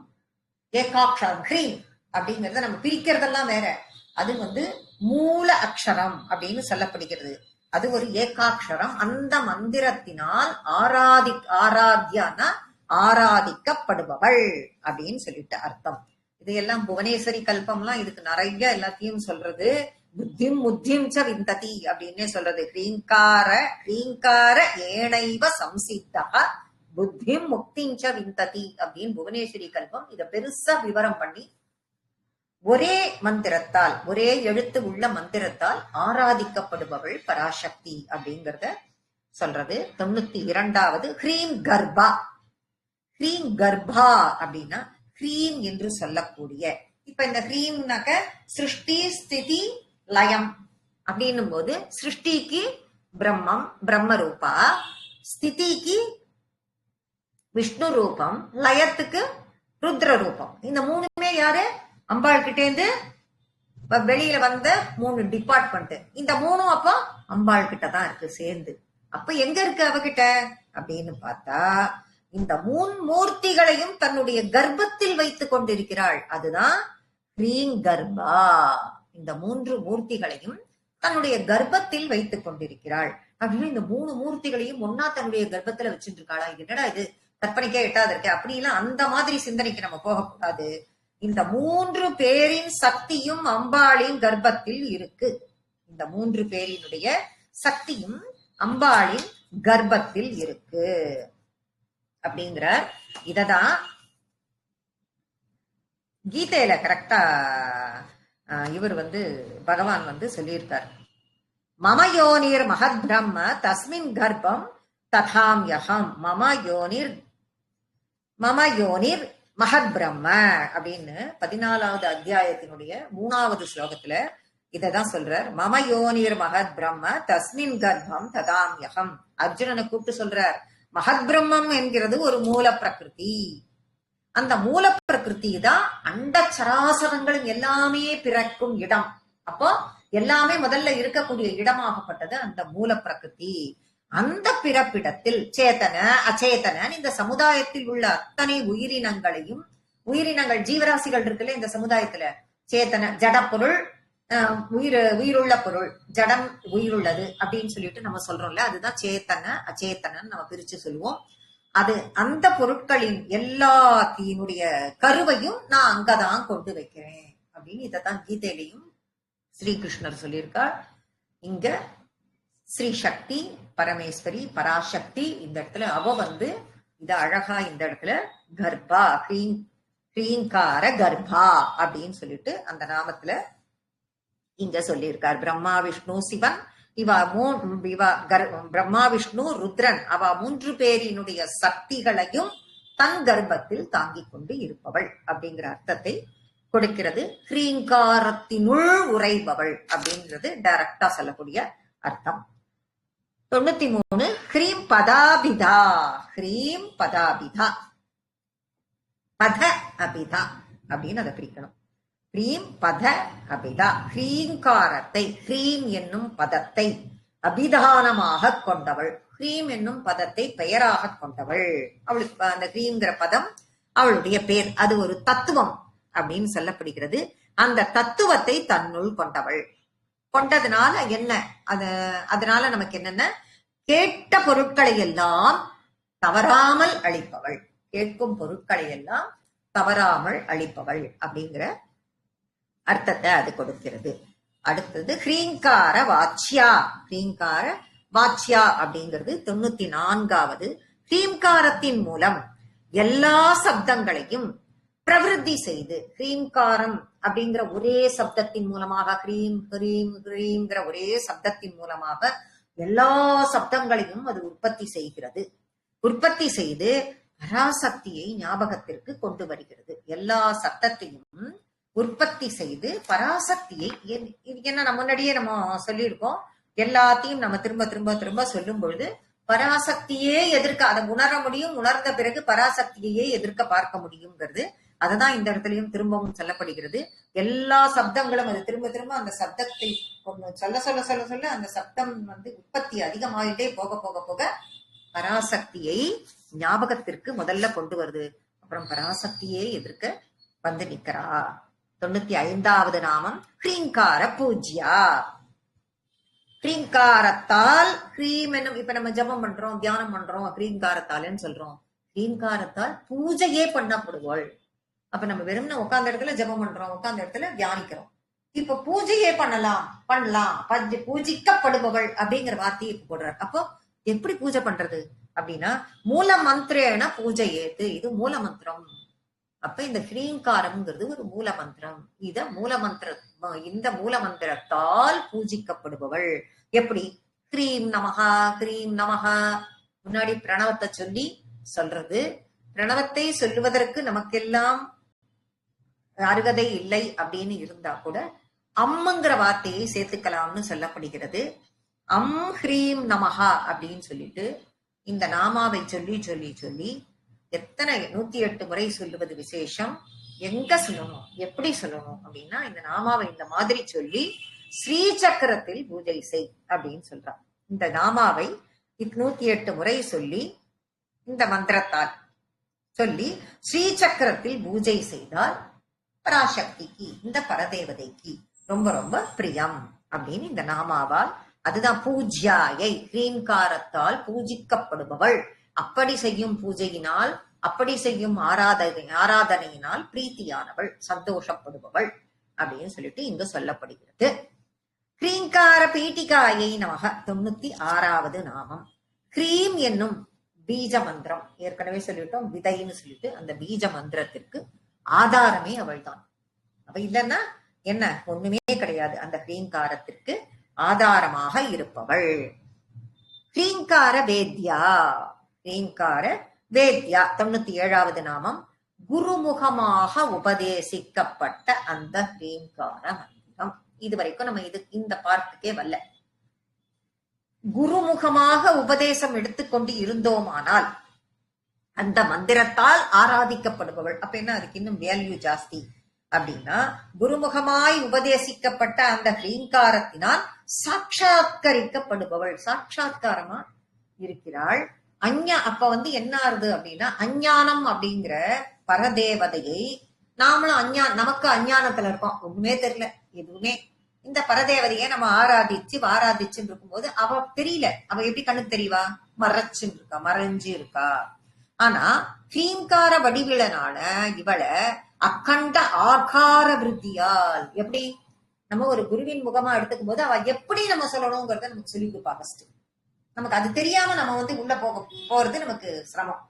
ஏகாட்சரம் ஹ்ரீம் அப்படிங்கறத நம்ம பிரிக்கிறதெல்லாம் வேற. அது மூல அக்ஷரம் அப்படின்னு சொல்லப்படுகிறது. அது ஒரு ஏகாட்சரம். அந்த மந்திரத்தினால் ஆராத்யானா ஆராதிக்கப்படுபவள் அப்படின்னு சொல்லிட்டு அர்த்தம். இதையெல்லாம் புவனேஸ்வரி கல்பம்லாம் இதுக்கு நிறைய எல்லாத்தையும் சொல்றது. புத்திம் முத்திம் ச விந்ததி அப்படின்னே சொல்றது. ஹ்ரீங்கார ஏனைவ சம்சித்தா புத்திம் முக்திஞ்ச விந்ததி அப்படின்னு புவனேஸ்வரி கல்பம் இத பெருசா விவரம் பண்ணி ஒரே மந்திரத்தால், ஒரே எழுத்து உள்ள மந்திரத்தால் ஆராதிக்கப்படுபவள் பராசக்தி அப்படிங்கறத சொல்றது. 92வது ஹ்ரீம் கர்ப்பா. ஹ்ரீம் கர்ப்பா அப்படின்னா ஹ்ரீம் என்று சொல்லக்கூடிய, இப்ப இந்த ஹ்ரீம்னாக்க சிருஷ்டி ஸ்திதி லயம் அப்படின்னும் போது சிருஷ்டிக்கு பிரம்மம் பிரம்ம ரூபா, ஸ்திதிக்கு விஷ்ணு ரூபம், லயத்துக்கு ருத்ர ரூபம். இந்த மூணுமே யாரு? அம்பாள் கிட்டேந்து வெளியில வந்த 3 டிபார்ட்மெண்ட். இந்த மூணும் அப்போ அம்பாள் கிட்ட தான் இருக்கு சேர்ந்து. அப்ப எங்க இருக்கு அவகிட்ட அப்படின்னு பார்த்தா, இந்த 3 மூர்த்திகளையும் தன்னுடைய கர்ப்பத்தில் வைத்துக் கொண்டிருக்கிறாள். அதுதான் ஹ்ரீம் கர்ப்பா. இந்த 3 மூர்த்திகளையும் தன்னுடைய கர்ப்பத்தில் வைத்துக் கொண்டிருக்கிறாள். அப்படின்னு இந்த 3 மூர்த்திகளையும் ஒன்னா தன்னுடைய கர்ப்பத்துல வச்சுட்டு இருக்காளா? இது என்னடா இது, கற்பனைக்கே எட்டாது இருக்கு அப்படிலாம் அந்த மாதிரி சிந்தனைக்கு நம்ம போகக்கூடாது. இந்த 3 பேரின் சக்தியும் அம்பாளின் கர்ப்பத்தில் இருக்கு. இந்த 3 பேரினுடைய சக்தியும் அம்பாளின் கர்ப்பத்தில் இருக்கு அப்படிங்கிற இததான் கீதையில கரெக்டா இவர் பகவான் சொல்லியிருக்கார். மமயோனிர் மகத் பிரம்ம தஸ்மின் கர்ப்பம் ததாம்யகம் மமயோனிர் மகத் பிரம்ம அப்படின்னு 14வது அத்தியாயத்தினுடைய 3வது ஸ்லோகத்துல இததான் சொல்றார். மமயோனிர் மகத் பிரம்ம தஸ்மின் கர்ப்பம் ததாம்யகம். அர்ஜுனனை கூப்பிட்டு சொல்றார், மகத் பிரம்மம் என்கிறது ஒரு மூல பிரகிருதி. அந்த மூல பிரகிருதி தான் அண்ட சராசரங்கள் எல்லாமே பிறக்கும் இடம். அப்போ எல்லாமே முதல்ல இருக்கக்கூடிய இடமாகப்பட்டது அந்த மூல பிரகிருதி. அந்த பிறப்பிடத்தில் சேத்தன அச்சேதன இந்த சமுதாயத்தில் உள்ள அத்தனை உயிரினங்கள் ஜீவராசிகள் இருக்குல்ல இந்த சமுதாயத்துல, சேத்தன ஜட பொருள், உயிருள்ள பொருள், ஜடம் உயிருள்ளது அப்படின்னு சொல்லிட்டு நம்ம சொல்றோம்ல, அதுதான் சேத்தன அச்சேத்தனன்னு நம்ம பிரிச்சு சொல்லுவோம். அது அந்த பொருட்களின் எல்லாத்தினுடைய கருவையும் நான் அங்கதான் கொண்டு வைக்கிறேன் அப்படின்னு இதத்தான் கீதையிலையும் ஸ்ரீகிருஷ்ணர் சொல்லியிருக்கார். இங்க ஸ்ரீ சக்தி பரமேஸ்வரி பராசக்தி இந்த இடத்துல அவ இத அழகா இந்த இடத்துல கர்ப்பா ஹ்ரீங்கார கர்ப்பா அப்படின்னு சொல்லிட்டு அந்த நாமத்துல இங்க சொல்லியிருக்கார். பிரம்மா விஷ்ணு சிவன் பிரம்மா விஷ்ணு ருத்ரன் அவ 3 பேரினுடைய சக்திகளையும் தன் கர்ப்பத்தில் தாங்கிக் கொண்டு இருப்பவள் அப்படிங்கிற அர்த்தத்தை கொடுக்கிறது. ஹ்ரீங்காரத்தினுள் உறைபவள் அப்படிங்கிறது டைரக்டா சொல்லக்கூடிய அர்த்தம். 93 ஹ்ரீம் பதாபிதா. ஹ்ரீம் பதாபிதா, பத அபிதா அப்படின்னு அதை பிரிக்கணும். ஹ்ரீம் பத அபிதா, ஹ்ரீங்காரத்தை, ஹ்ரீம் என்னும் பதத்தை அபிதானமாக கொண்டவள், ஹ்ரீம் என்னும் பதத்தை பெயராக கொண்டவள். அவளுக்கு அந்த ஹ்ரீங்கிற பதம் அவளுடைய பேர், அது ஒரு தத்துவம் அப்படின்னு சொல்லப்படுகிறது. அந்த தத்துவத்தை தன்னுள் கொண்டவள். கொண்டதுனால என்ன, அதனால நமக்கு என்னென்ன, கேட்ட பொருட்களை எல்லாம் தவறாமல் அளிப்பவள், கேட்கும் பொருட்களை எல்லாம் தவறாமல் அளிப்பவள் அப்படிங்கிற அர்த்தத்தை அது கொடுக்கிறது. அடுத்தது ஹ்ரீங்கார வாச்சியா. ஹ்ரீங்கார வாச்சியா அப்படிங்கிறது 94வது. ஹ்ரீங்காரத்தின் மூலம் எல்லா சப்தங்களையும் பிரவிருத்தி செய்து, ஹ்ரீங்காரம் அப்படிங்கிற ஒரே சப்தத்தின் மூலமாக, ஹ்ரீம் ஹ்ரீம் ஹ்ரீம்ங்கிற ஒரே சப்தத்தின் மூலமாக எல்லா சப்தங்களையும் அது உற்பத்தி செய்கிறது. உற்பத்தி செய்து பராசக்தியை ஞாபகத்திற்கு கொண்டு வருகிறது. எல்லா சப்தத்தையும் உற்பத்தி செய்து பராசக்தியை, என்ன நம்ம முன்னாடியே நம்ம சொல்லியிருக்கோம், எல்லாத்தையும் நம்ம திரும்ப திரும்ப திரும்ப சொல்லும் பொழுது பராசக்தியே எதிர்க்க அதை உணர முடியும். உணர்ந்த பிறகு பராசக்தியையே எதிர்க்க பார்க்க முடியுங்கிறது. அதுதான் இந்த இடத்துலயும் திரும்பவும் சொல்லப்படுகிறது. எல்லா சப்தங்களும் அது திரும்ப திரும்ப அந்த சப்தத்தை சொல்ல சொல்ல சொல்ல சொல்ல அந்த சப்தம் உற்பத்தி அதிகமாயிட்டே போக போக போக பராசக்தியை ஞாபகத்திற்கு முதல்ல கொண்டு வருது. அப்புறம் பராசக்தியே எதிர்க்க வந்து நிக்கிறா. 95வது நாமம் ஹ்ரீங்கார பூஜ்யா. ஹ்ரீங்காரத்தால், ஹ்ரீம் என்னும், இப்ப நம்ம ஜபம் பண்றோம், தியானம் பண்றோம், ஹ்ரீங்காரத்தால்னு சொல்றோம். ஹ்ரீங்காரத்தால் பூஜையே பண்ணப்படுவோள். அப்ப நம்ம வெறும்னா உட்கார்ந்த இடத்துல ஜபம் பண்றோம், உட்கார்ந்த இடத்துல தியானிக்கிறோம். இப்ப பூஜையே பண்ணலாம், பூஜிக்கப்படுபவள் அப்படிங்கிற வார்த்தையை போடுறார். அப்போ எப்படி பூஜை பண்றது அப்படின்னா, மூல மந்திரேன பூஜை ஏத்து, இது மூல மந்திரம். அப்ப இந்த ஹ்ரீங்காரம்ங்கிறது ஒரு மூல மந்திரம். இந்த மூல மந்திரத்தால் பூஜிக்கப்படுபவள். எப்படி? ஹ்ரீம் நமஹா, ஹ்ரீம் நமஹா. முன்னாடி பிரணவத்தை சொல்லி சொல்றது. பிரணவத்தை சொல்லுவதற்கு நமக்கெல்லாம் அருகதை இல்லை அப்படின்னு இருந்தா கூட அம்முங்கிற வார்த்தையை சேர்த்துக்கலாம்னு சொல்லப்படுகிறது. அம் ஹ்ரீம் நமஹா அப்படின்னு சொல்லிட்டு இந்த நாமாவை சொல்லி சொல்லி சொல்லி எத்தனை 108 முறை சொல்லுவது விசேஷம். எங்க சொல்லணும், எப்படி சொல்லணும் அப்படின்னா, இந்த நாமாவை இந்த மாதிரி சொல்லி ஸ்ரீ சக்கரத்தில் பூஜை செய் அப்படின்னு சொல்றான். இந்த நாமாவை 108 முறை சொல்லி இந்த மந்திரத்தால் சொல்லி ஸ்ரீ சக்கரத்தில் பூஜை செய்தால் பராசக்திக்கு, இந்த பரதேவதைக்கு ரொம்ப ரொம்ப பிரியம் அப்படின்னு இந்த நாமாவால், அதுதான் பூஜ்யாயை, ஹ்ரீங்காரத்தால் பூஜிக்கப்படுபவள். அப்படி செய்யும் பூஜையினால், அப்படி செய்யும் ஆராதனையினால் பிரீத்தியானவள், சந்தோஷப்படுபவள் அப்படின்னு சொல்லிட்டு இங்கு சொல்லப்படுகிறது. ஹ்ரீங்கார பீட்டிகாயை நமக. 96வது நாமம். ஹ்ரீம் என்னும் பீஜ மந்திரம், ஏற்கனவே சொல்லிட்டோம் விதைன்னு சொல்லிட்டு, அந்த பீஜ மந்திரத்திற்கு ஆதாரமே அவள் தான். அவ இல்லைன்னா என்ன, ஒண்ணுமே கிடையாது. அந்த ஹ்ரீங்காரத்திற்கு ஆதாரமாக இருப்பவள். ஹ்ரீங்கார வேத்யா. ஹ்ரீங்கார வேத்யா 97வது நாமம். குருமுகமாக உபதேசிக்கப்பட்ட அந்த ஹ்ரீங்கார மந்திரம். இதுவரைக்கும் நம்ம இந்த பார்ட்டுக்கே வரல. குருமுகமாக உபதேசம் எடுத்துக்கொண்டு இருந்தோமானால் அந்த மந்திரத்தால் ஆராதிக்கப்படுபவள். அப்ப என்ன, அதுக்கு இன்னும் வேல்யூ ஜாஸ்தி. அப்படின்னா, குருமுகமாய் உபதேசிக்கப்பட்ட அந்த ஹ்ரீங்காரத்தினால் சாட்சாத்கரிக்கப்படுபவள், சாட்சாத்காரமா இருக்கிறாள். அப்ப என்ன ஆறுது அப்படின்னா, அஞ்ஞானம் அப்படிங்கிற பரதேவதையை நாமளும் நமக்கு அஞ்ஞானத்துல இருக்கோம், ஒண்ணுமே தெரியல எதுவுமே. இந்த பரதேவதையை நம்ம ஆராதிச்சுன்னு இருக்கும்போது அவ தெரியல. அவ எப்படி கண்ணுக்கு தெரியவா? மறைச்சுன்னு இருக்கா, மறைஞ்சு இருக்கா. ஆனா ஹ்ரீங்கார வடிவிலனால இவளை அக்கண்ட ஆகார விருத்தியால், எப்படி நம்ம ஒரு குருவின் முகமா எடுத்துக்கும் போது அவ எப்படி நம்ம சொல்லணுங்கிறத நமக்கு சொல்லி கொடுப்பா. ஃபர்ஸ்ட் நமக்கு அது தெரியாம நம்ம உள்ள போறது நமக்கு சிரமம்.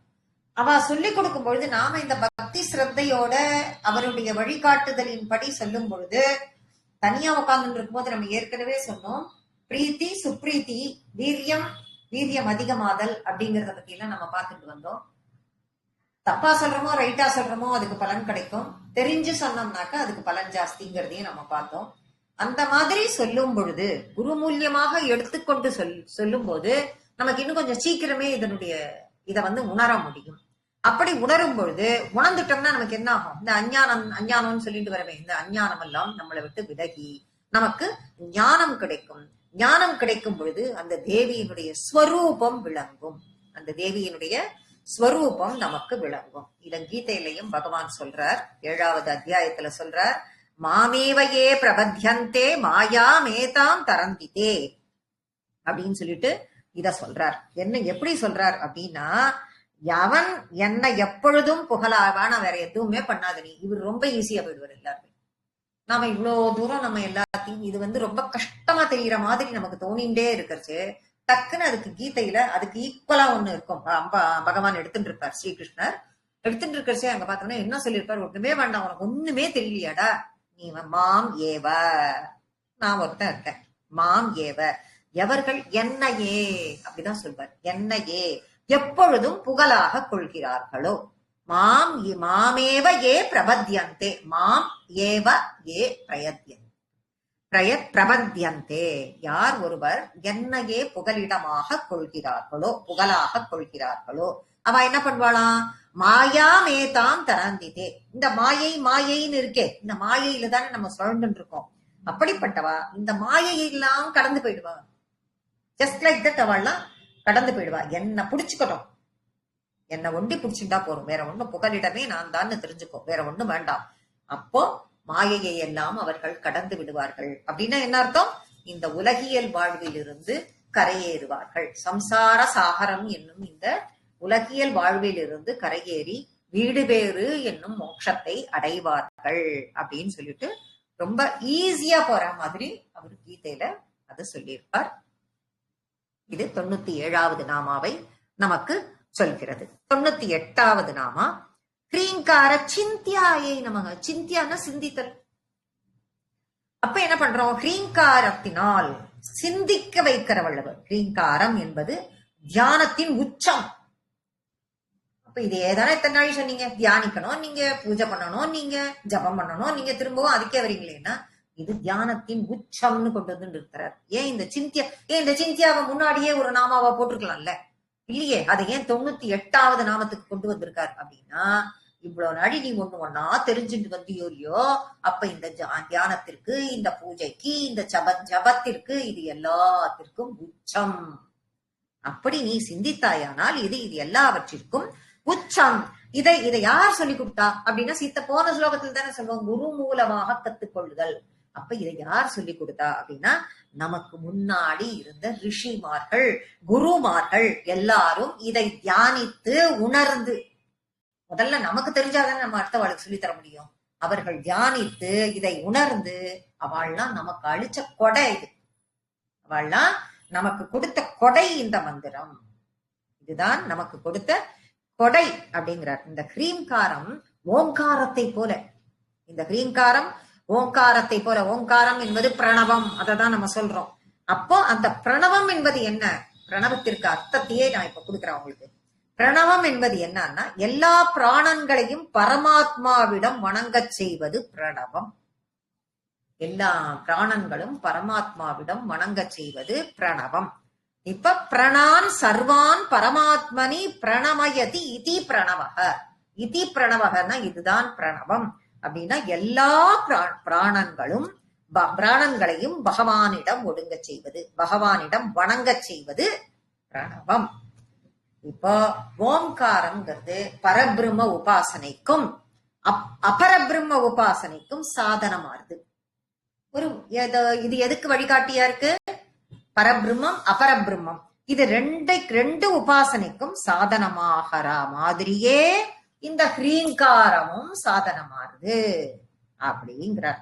அவ சொல்லி கொடுக்கும் பொழுது நாம இந்த பக்தி ஸ்ரத்தையோட அவருடைய வழிகாட்டுதலின் படி சொல்லும் பொழுது, தனியா உட்கார்ந்து இருக்கும் போது நம்ம ஏற்கனவே சொன்னோம், பிரீத்தி சுப்ரீத்தி வீரியம் அதிகமாதல் அப்படிங்கறத பத்தி எல்லாம் நம்ம பார்த்துட்டு வந்தோம். தப்பா சொல்றோமோ ரைட்டா சொல்றோமோ அதுக்கு பலன் கிடைக்கும், தெரிஞ்சு சொன்னோம்னாக்கா அதுக்கு பலன் ஜாஸ்திங்கிறதையும் நம்ம பார்த்தோம். அந்த மாதிரி சொல்லும் பொழுது குரு மூலியமாக எடுத்துக்கொண்டு சொல்லும் போது நமக்கு இன்னும் கொஞ்சம் சீக்கிரமே இதை உணர முடியும். அப்படி உணரும் பொழுது உணர்ந்துட்டோம்னா நமக்கு என்ன ஆகும், இந்த அஞ்ஞானம்னு சொல்லிட்டு வரவே இந்த அஞ்ஞானம் எல்லாம் நம்மளை விட்டு விலகி நமக்கு ஞானம் கிடைக்கும். ஞானம் கிடைக்கும் பொழுது அந்த தேவியினுடைய ஸ்வரூபம் விளங்கும், அந்த தேவியினுடைய ஸ்வரூபம் நமக்கு விளங்கும். இத கீதையிலையும் பகவான் சொல்றார், 7வது அத்தியாயத்துல சொல்றார், மாமேவையே பிரபத்யந்தே மாயா மேதாம் தரந்திதே அப்படின்னு சொல்லிட்டு இத சொல்றார். என்ன எப்படி சொல்றார் அப்படின்னா, எவன் என்ன எப்பொழுதும் புகழாவான வேற எதுவுமே பண்ணாத நீ, இவர் ரொம்ப ஈஸியா போயிடுவார் எல்லாருமே. நாம இவ்வளவு தூரம் நம்ம எல்லாத்தையும் இது ரொம்ப கஷ்டமா தெரியற மாதிரி நமக்கு தோணிண்டே இருக்கிறது. டக்குன்னு அதுக்கு கீதையில அதுக்கு ஈக்குவலா ஒண்ணு இருக்கும். பகவான் எடுத்துட்டு இருப்பார், ஸ்ரீகிருஷ்ணர் எடுத்துட்டு இருக்கிறச்சே அங்க பார்த்தோம்னா என்ன சொல்லியிருப்பார், ஒண்ணுமே வேண்டாம், உனக்கு ஒண்ணுமே தெரியலையாடா, நீ மாம் ஏவ, நான் ஒருத்தன் இருக்கேன், மாம் ஏவ, எவர்கள் என்னையே அப்படிதான் சொல்வார், என்னையே எப்பொழுதும் புகழாக கொள்கிறார்களோ, மாமேவ ஏ பிரபத்யந்தே, மாம் ஏவ ஏ பிரபத்யந்தே, யார் ஒருவர் என்னையே புகலிடமாக கொள்கிறார்களோ, புகழாக கொள்கிறார்களோ, அவ என்ன பண்ணுவாளாம், மாயா மேதாம் தரந்திதே, இந்த மாயைன்னு இருக்கே, இந்த மாயையில தானே நம்ம சுழண்டு இருக்கோம், அப்படிப்பட்டவா இந்த மாயையெல்லாம் கடந்து போயிடுவா. ஜஸ்ட் லைக் தட் அவள்லாம் கடந்து போயிடுவா. என்ன புடிச்சுக்கணும், என்ன ஒண்டி புடிச்சுட்டா போறோம், வேற ஒண்ணும் புகலிடமே நான் தான் தெரிஞ்சுக்கோ, வேற ஒண்ணும் வேண்டாம். அப்போ மாயையை எல்லாம் அவர்கள் கடந்து விடுவார்கள். அப்படின்னா என்ன அர்த்தம், இந்த உலகியல் வாழ்வில் இருந்து கரையேறுவார்கள். சம்சார சாகரம் என்னும் இந்த உலகியல் வாழ்வில் இருந்து கரையேறி வீடு பேறு என்னும் மோட்சத்தை அடைவார்கள் அப்படின்னு சொல்லிட்டு ரொம்ப ஈஸியா போற மாதிரி அவர் கீதையில அது சொல்லியிருப்பார். இது 97வது நாமாவை நமக்கு சொல்கிறது. 98வது நாமா ஹ்ரீங்கார சிந்தியாயை நமக. சிந்தியான சிந்தித்தல். அப்ப என்ன பண்றோம், ஹ்ரீங்காரத்தினால் சிந்திக்க வைக்கிற வல்லவர். ஹ்ரீங்காரம் என்பது தியானத்தின் உச்சம். அப்ப இது ஏதானே இத்தனை நாள் சொன்னீங்க, தியானிக்கணும், நீங்க பூஜை பண்ணணும், நீங்க ஜபம் பண்ணணும், நீங்க திரும்பவும் அதுக்கே வரீங்களேன்னா இது தியானத்தின் உச்சம்னு கொண்டு வந்து இருக்கிறார். ஏன் இந்த சிந்தியாவை முன்னாடியே ஒரு நாமாவா போட்டிருக்கலாம்ல, இல்லையே, அதை ஏன் 98வது நாமத்துக்கு கொண்டு வந்திருக்காரு அப்படின்னா, இவ்வளவு நாடி நீ ஒண்ணா தெரிஞ்சுட்டு வந்தியோ இல்லையோ, அப்ப இந்த தியானத்திற்கு, இந்த பூஜைக்கு, இந்த ஜபத்திற்கு, இது எல்லாத்திற்கும் உச்சம். அப்படி நீ சிந்தித்தாயானால் இது எல்லாவற்றிற்கும் உச்சம். இதை யார் சொல்லி கொடுத்தா அப்படின்னா, போன ஸ்லோகத்தில் தானே சொல்லுவோம், குரு மூலமாக கத்துக்கொள்ளுதல். அப்ப இதை யார் சொல்லி கொடுத்தா அப்படின்னா, நமக்கு முன்னாடி இருந்த ரிஷிமார்கள், குருமார்கள் எல்லாரும் இதை தியானித்து உணர்ந்து, முதல்ல நமக்கு தெரிஞ்சாதானே நம்ம அடுத்த வாழ்க்கை சொல்லி தர முடியும். அவர்கள் தியானித்து இதை உணர்ந்து அவள்லாம் நமக்கு அளிச்ச கொடை இது. அவள்லாம் நமக்கு கொடுத்த கொடை இந்த மந்திரம். இதுதான் நமக்கு கொடுத்த கொடை அப்படிங்கிறார். இந்த ஹ்ரீங்காரம் ஓங்காரத்தை போல, இந்த ஹ்ரீங்காரம் ஓங்காரத்தை போல, ஓங்காரம் என்பது பிரணவம், அததான் நம்ம சொல்றோம். அப்போ அந்த பிரணவம் என்பது என்ன, பிரணவத்திற்கு அர்த்தத்தையே நான் இப்ப கொடுக்குறேன் உங்களுக்கு. பிரணவம் என்பது என்னன்னா, எல்லா பிராணன்களையும் பரமாத்மாவிடம் வணங்கச் செய்வது பிரணவம். எல்லா பிராணன்களும் பரமாத்மாவிடம் வணங்கச் செய்வது பிரணவம். இப்ப பிரணான் சர்வான் பரமாத்மனி பிரணமயதி இதி பிரணவக. இதி பிரணவகன்னா இதுதான் பிரணவம். அப்படின்னா எல்லா பிராணன்களையும் பகவானிடம் ஒடுங்க செய்வது, பகவானிடம் வணங்க செய்வது பிரணவம். இப்போ ஓம்காரம்ங்கிறது பரபிரம்ம உபாசனைக்கும் அபரபிரம்ம உபாசனைக்கும் சாதனமாறுது. இது எதுக்கு வழிகாட்டியா இருக்கு, பரபிரம்மம் அபரபிரம்மம், இது ரெண்டு உபாசனைக்கும் சாதனமாகற மாதிரியே இந்த ஹ்ரீங்காரமும் சாதனமாறுது அப்படிங்கிறார்.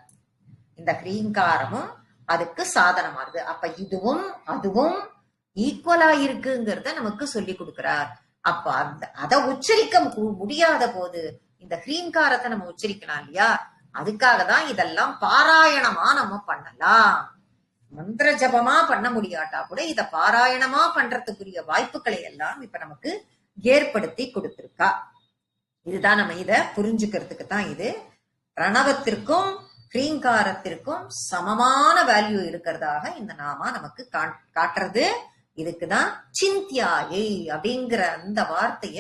இந்த ஹ்ரீங்காரமும் அதுக்கு சாதனமாறுது. அப்ப இதுவும் அதுவும் ஈக்குவலா இருக்குங்கிறத நமக்கு சொல்லி கொடுக்கிறார். அப்ப அதை உச்சரிக்க முடியாத போது இந்த ஹ்ரீங்காரத்தை நம்ம உச்சரிக்கலாம் இல்லையா, அதுக்காக தான் இதெல்லாம் பாராயணமா நம்ம பண்ணலாம். மந்திர ஜபமா பண்ண முடியாட்டா கூட இத பாராயணமா பண்றதுக்குரிய வாய்ப்புகளை எல்லாம் இப்ப நமக்கு ஏற்படுத்தி கொடுத்திருக்கா. இதுதான் நம்ம இத புரிஞ்சுக்கிறதுக்கு தான் இது. பிரணவத்திற்கும் ஹ்ரீங்காரத்திற்கும் சமமான வேல்யூ இருக்கிறதாக இந்த நாமா நமக்கு காட்டுறது. இதுக்குதான் சிந்தியாயை அப்படிங்கிற அந்த வார்த்தைய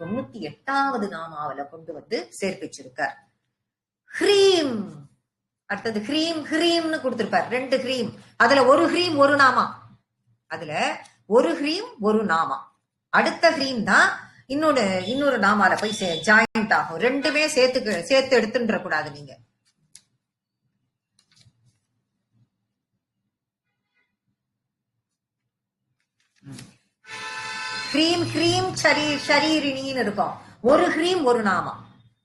98வது நாமாவில கொண்டு வந்து சேர்ப்பிச்சிருக்கார். ஹ்ரீம், அடுத்தது ஹ்ரீம் ஹ்ரீம்னு கொடுத்திருப்பார். 2 ஹ்ரீம், அதுல ஒரு ஹ்ரீம் ஒரு நாமா, அதுல ஒரு ஹ்ரீம் ஒரு நாமா. அடுத்த ஹ்ரீம் தான் இன்னொரு நாமால போய் ஜாயிண்ட் ஆகும். ரெண்டுமே சேர்த்து எடுத்துன்ற கூடாது நீங்க. ஹ்ரீம் ஹ்ரீம் ஷரீரிணின்னு இருக்கும். ஒரு ஹ்ரீம் ஒரு நாமா.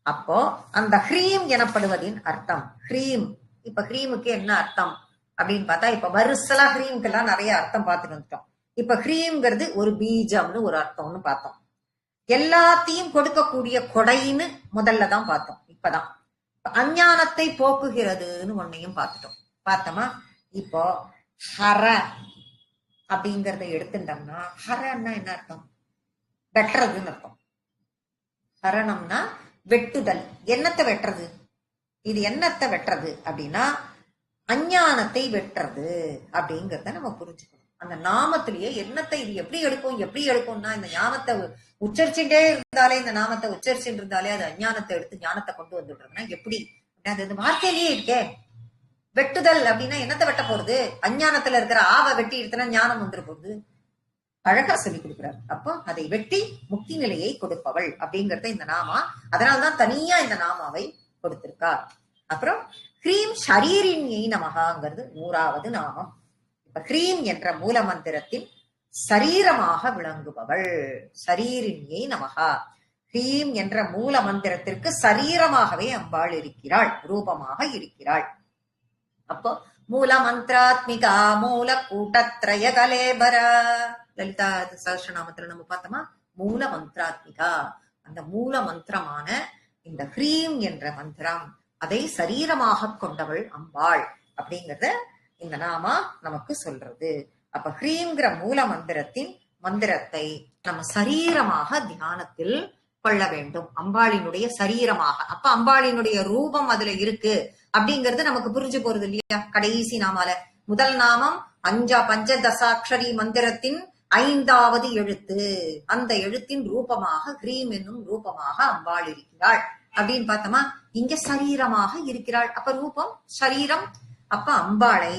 அப்போ அந்த ஹ்ரீம் எனப்படுவதின் அர்த்தம் ஹ்ரீம். இப்ப ஹ்ரீமுக்கு என்ன அர்த்தம் அப்படின்னு பார்த்தா, இப்ப வருசலா ஹ்ரீமுக்கெல்லாம் நிறைய அர்த்தம் பார்த்துட்டு வந்துட்டோம். இப்ப ஹ்ரீம்ங்கிறது ஒரு பீஜம்னு ஒரு அர்த்தம்னு பார்த்தோம். எல்லாத்தையும் கொடுக்கக்கூடிய கொடைன்னு முதல்ல தான் பார்த்தோம். இப்பதான் அஞ்ஞானத்தை போக்குகிறதுன்னு ஒன்னையும் பார்த்துட்டோம். பார்த்தோமா? இப்போ ஹர அப்படிங்கறத எடுத்துட்டோம்னா, ஹரன்னா என்ன அர்த்தம்? வெட்டுறதுன்னு அர்த்தம். ஹரணம்னா வெட்டுதல். என்னத்தை வெட்டுறது? இது என்னத்தை வெட்டுறது அப்படின்னா அஞ்ஞானத்தை வெட்டுறது அப்படிங்கறத நம்ம புரிஞ்சுக்கணும். அந்த நாமத்திலேயே என்னத்தை இது எப்படி எடுக்கும்னா, இந்த ஞானத்தை உச்சரிச்சுட்டே இருந்தாலே, இந்த நாமத்தை உச்சரிச்சுட்டு இருந்தாலே அது அஞ்ஞானத்தை எடுத்து ஞானத்தை கொண்டு வந்துடுறதுன்னா எப்படி? அது வார்த்தையிலேயே இருக்கே. வெட்டுதல் அப்படின்னா என்னத்தை வெட்ட போறது? அஞ்ஞானத்துல இருக்கிற ஆவை வெட்டி எடுத்தனா ஞானம் வந்துட போகுது. அழகா சொல்லி கொடுக்கிறார். அப்போ அதை வெட்டி முக்தி நிலையை கொடுப்பவள் அப்படிங்கறத இந்த நாமா, அதனால்தான் தனியா இந்த நாமாவை கொடுத்திருக்கார். அப்புறம் ஹ்ரீம் ஷரீரிணியை நமகாங்கிறது 100வது நாமம். இப்ப ஹ்ரீம் என்ற மூல மந்திரத்தில் சரீரமாக விளங்குபவள் சரீரிணியை நமகா. ஹ்ரீம் என்ற மூல மந்திரத்திற்கு சரீரமாகவே அம்பாள் இருக்கிறாள், ரூபமாக இருக்கிறாள். அப்போ மூல மந்திராத்மிகா மூல கூட்டத்ரய கலேபர. லலிதா சஹஸ்ரநாமத்துல நம்ம பார்த்தோமா, மூல மந்திராத்மிகா, அந்த மூல மந்திரமான இந்த ஹ்ரீம் என்ற மந்திரம், அதை சரீரமாக கொண்டவள் அம்பாள் அப்படிங்கறத இந்த நாமா நமக்கு சொல்றது. அப்ப ஹ்ரீம்ங்கிற மூல மந்திரத்தை நம்ம சரீரமாக தியானத்தில் கொள்ள வேண்டும், அம்பாளினுடைய சரீரமாக. அப்ப அம்பாளினுடைய ரூபம் அதுல இருக்கு அப்படிங்கிறது நமக்கு புரிஞ்சு போறது இல்லையா? கடைசி நாமால முதல் நாமம் பஞ்சதசாட்சரி மந்திரத்தின் 5வது எழுத்து, அந்த எழுத்தின் ரூபமாக ஹ்ரீம் என்னும் ரூபமாக அம்பாள் இருக்கிறாள் அப்படின்னு பார்த்தோமா. இங்க சரீரமாக இருக்கிறாள். அப்ப ரூபம் சரீரம். அப்ப அம்பாளை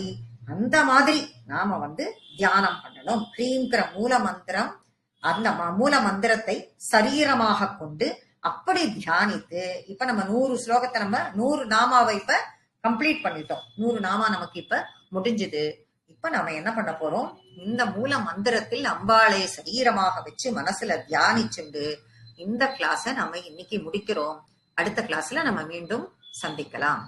அந்த மாதிரி நாம தியானம் பண்ணணும். ஹ்ரீம்ங்கிற மூல மந்திரம், அந்த மூல மந்திரத்தை சரீரமாக கொண்டு அப்படி தியானித்து, இப்ப நம்ம 100 ஸ்லோகத்தை, நம்ம 100 நாமாவை இப்ப கம்ப்ளீட் பண்ணிட்டோம். 100 நாமா நமக்கு இப்ப முடிஞ்சது. இப்ப நம்ம என்ன பண்ண போறோம்? இந்த மூல மந்திரத்தில் அம்பாளை சரீரமாக வச்சு மனசுல தியானிச்சுண்டு இந்த கிளாஸ நம்ம இன்னைக்கு முடிக்கிறோம். அடுத்த கிளாஸ்ல நம்ம மீண்டும் சந்திக்கலாம்.